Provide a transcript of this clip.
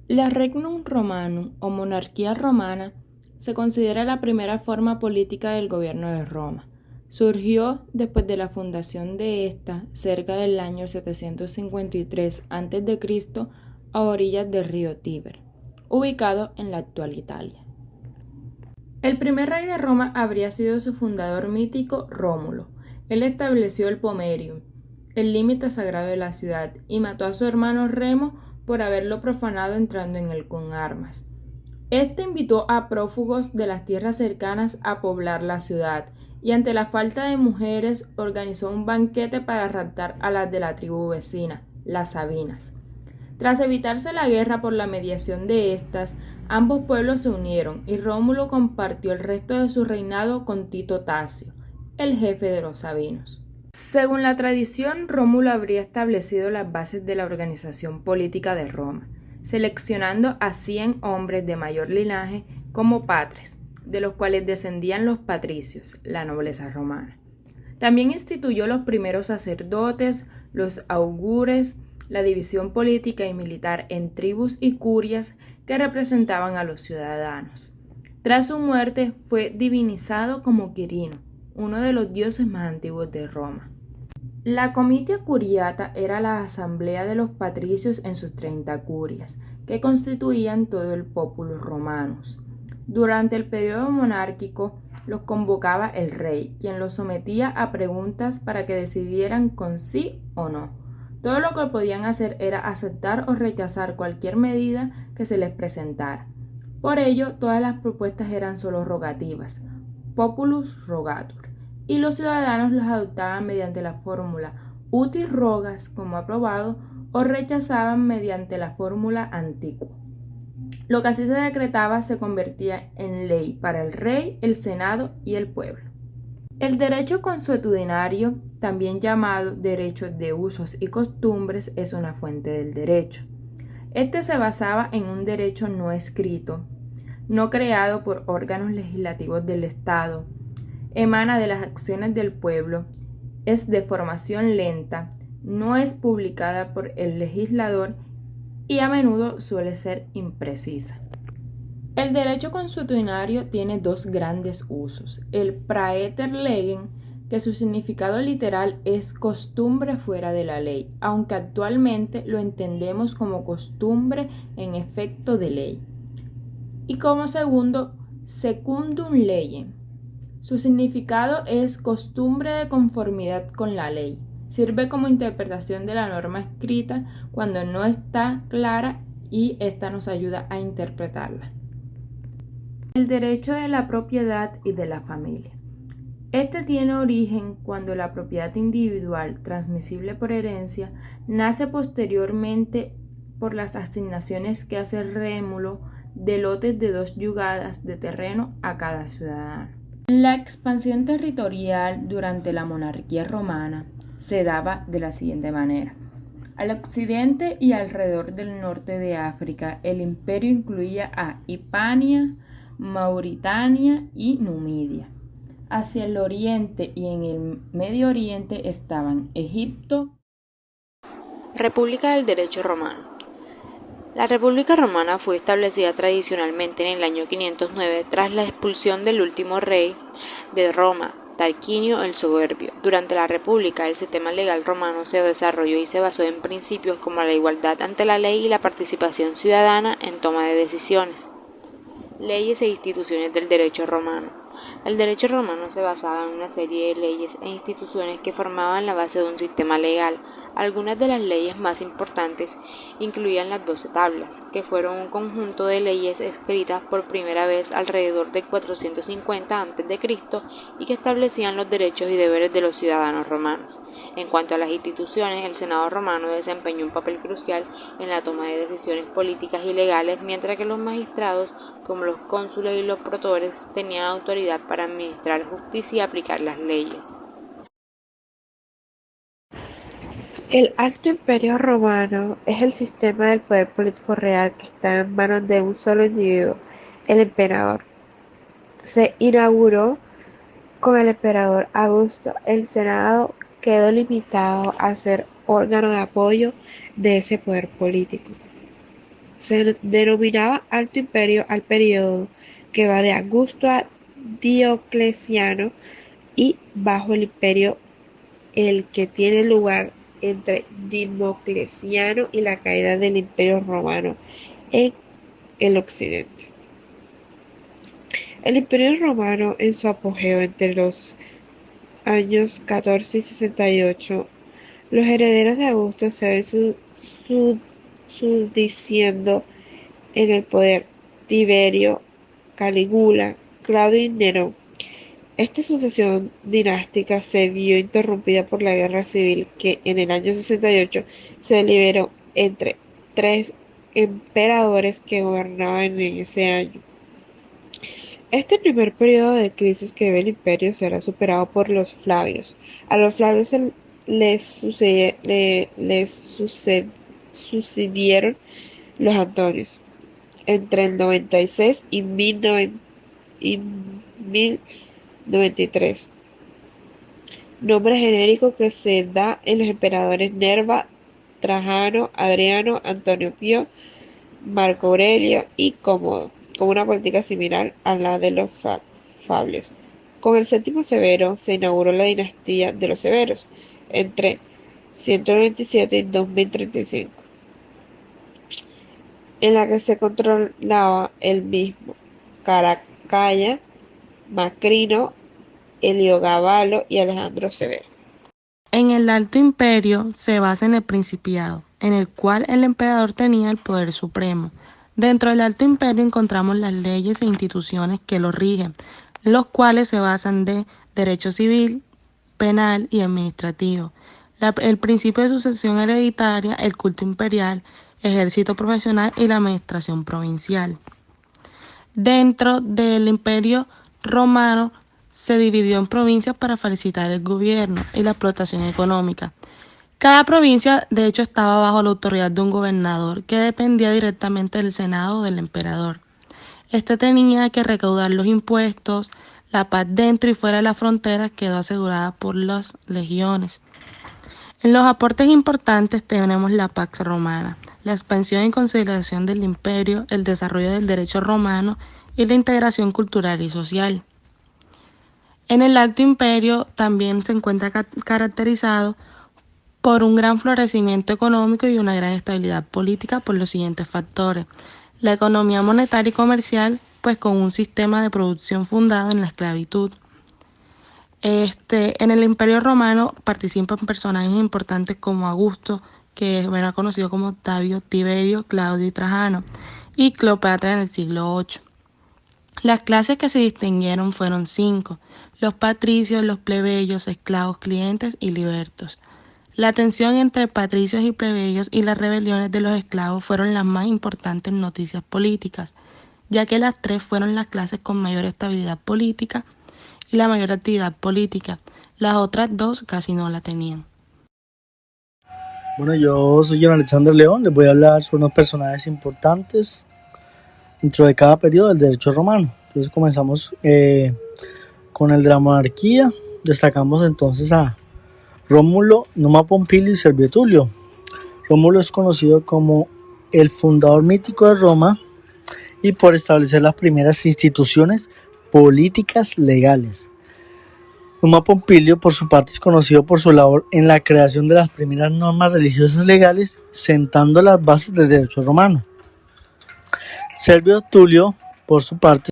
La Regnum Romanum o monarquía romana se considera la primera forma política del gobierno de Roma. Surgió después de la fundación de esta, cerca del año 753 a.C., a orillas del río Tíber, ubicado en la actual Italia. El primer rey de Roma habría sido su fundador mítico Rómulo. Él estableció el Pomerium, el límite sagrado de la ciudad, y mató a su hermano Remo por haberlo profanado entrando en él con armas. Este invitó a prófugos de las tierras cercanas a poblar la ciudad, y ante la falta de mujeres organizó un banquete para raptar a las de la tribu vecina, las Sabinas. Tras evitarse la guerra por la mediación de estas, ambos pueblos se unieron y Rómulo compartió el resto de su reinado con Tito Tasio, el jefe de los sabinos. Según la tradición, Rómulo habría establecido las bases de la organización política de Roma, seleccionando a 100 hombres de mayor linaje como patres, de los cuales descendían los patricios, la nobleza romana. También instituyó los primeros sacerdotes, los augures, la división política y militar en tribus y curias que representaban a los ciudadanos. Tras su muerte fue divinizado como Quirino, uno de los dioses más antiguos de Roma. La comitia curiata era la asamblea de los patricios en sus 30 curias, que constituían todo el populus romanus. Durante el periodo monárquico los convocaba el rey, quien los sometía a preguntas para que decidieran con sí o no. Todo lo que podían hacer era aceptar o rechazar cualquier medida que se les presentara. Por ello, todas las propuestas eran solo rogativas, populus rogatur, y los ciudadanos los adoptaban mediante la fórmula uti rogas como aprobado o rechazaban mediante la fórmula antiquo. Lo que así se decretaba se convertía en ley para el rey, el senado y el pueblo. El derecho consuetudinario, también llamado derecho de usos y costumbres, es una fuente del derecho. Este se basaba en un derecho no escrito, no creado por órganos legislativos del Estado, emana de las acciones del pueblo, es de formación lenta, no es publicada por el legislador y a menudo suele ser imprecisa. El derecho consuetudinario tiene dos grandes usos: el praeter legem, que su significado literal es costumbre fuera de la ley, aunque actualmente lo entendemos como costumbre en efecto de ley, y como segundo, secundum legem. Su significado es costumbre de conformidad con la ley. Sirve como interpretación de la norma escrita cuando no está clara y ésta nos ayuda a interpretarla. El derecho de la propiedad y de la familia. Este tiene origen cuando la propiedad individual, transmisible por herencia, nace posteriormente por las asignaciones que hace Rémulo de lotes de 2 yugadas de terreno a cada ciudadano. La expansión territorial durante la monarquía romana se daba de la siguiente manera. Al occidente y alrededor del norte de África, el imperio incluía a Hispania, Mauritania y Numidia. Hacia el oriente y en el Medio Oriente estaban Egipto. República del Derecho Romano. La República Romana fue establecida tradicionalmente en el año 509 tras la expulsión del último rey de Roma, Tarquinio el Soberbio. Durante la República, el sistema legal romano se desarrolló y se basó en principios como la igualdad ante la ley y la participación ciudadana en toma de decisiones. Leyes e instituciones del derecho romano. El derecho romano se basaba en una serie de leyes e instituciones que formaban la base de un sistema legal. Algunas de las leyes más importantes incluían las 12 tablas, que fueron un conjunto de leyes escritas por primera vez alrededor del 450 a.C. y que establecían los derechos y deberes de los ciudadanos romanos. En cuanto a las instituciones, el Senado romano desempeñó un papel crucial en la toma de decisiones políticas y legales, mientras que los magistrados, como los cónsules y los protores, tenían autoridad para administrar justicia y aplicar las leyes. El Alto Imperio Romano es el sistema del poder político real que está en manos de un solo individuo, el emperador. Se inauguró con el emperador Augusto. El Senado quedó limitado a ser órgano de apoyo de ese poder político. Se denominaba Alto Imperio al periodo que va de Augusto a Diocleciano y bajo el imperio el que tiene lugar entre Diocleciano y la caída del Imperio Romano en el occidente. El Imperio Romano en su apogeo entre los años 14 y 68, los herederos de Augusto se ven subdiciendo en el poder Tiberio, Calígula, Claudio y Nerón. Esta sucesión dinástica se vio interrumpida por la guerra civil que en el año 68 se liberó entre tres emperadores que gobernaban en ese año. Este primer periodo de crisis que vive el imperio será superado por los Flavios. A los Flavios sucedieron los Antonios entre el 96 y 1093, nombre genérico que se da en los emperadores Nerva, Trajano, Adriano, Antonio Pío, Marco Aurelio y Cómodo, con una política similar a la de los Fablios. Con el séptimo Severo se inauguró la dinastía de los Severos entre 127 y 2035, en la que se controlaba el mismo Caracalla, Macrino, Heliogábalo y Alejandro Severo. En el Alto Imperio se basa en el Principiado, en el cual el emperador tenía el poder supremo. Dentro del Alto Imperio encontramos las leyes e instituciones que lo rigen, los cuales se basan de derecho civil, penal y administrativo. El principio de sucesión hereditaria, el culto imperial, ejército profesional y la administración provincial. Dentro del Imperio Romano se dividió en provincias para facilitar el gobierno y la explotación económica. Cada provincia, de hecho, estaba bajo la autoridad de un gobernador que dependía directamente del Senado o del emperador. Este tenía que recaudar los impuestos. La paz dentro y fuera de las fronteras quedó asegurada por las legiones. En los aportes importantes tenemos la Pax Romana, la expansión y consolidación del imperio, el desarrollo del derecho romano y la integración cultural y social. En el Alto Imperio también se encuentra caracterizado por un gran florecimiento económico y una gran estabilidad política por los siguientes factores. La economía monetaria y comercial, pues con un sistema de producción fundado en la esclavitud. En el Imperio Romano participan personajes importantes como Augusto, que era conocido como Octavio, Tiberio, Claudio y Trajano, y Cleopatra en el siglo VIII. Las clases que se distinguieron fueron 5: los patricios, los plebeyos, esclavos, clientes y libertos. La tensión entre patricios y plebeyos y las rebeliones de los esclavos fueron las más importantes noticias políticas, ya que las tres fueron las clases con mayor estabilidad política y la mayor actividad política. Las otras dos casi no la tenían. Bueno, yo soy John Alexander León, les voy a hablar sobre unos personajes importantes dentro de cada periodo del derecho romano. Entonces comenzamos con el de la monarquía. Destacamos entonces a Rómulo, Numa Pompilio y Servio Tulio. Rómulo es conocido como el fundador mítico de Roma y por establecer las primeras instituciones políticas legales. Numa Pompilio, por su parte, es conocido por su labor en la creación de las primeras normas religiosas legales, sentando las bases del derecho romano. Servio Tulio, por su parte,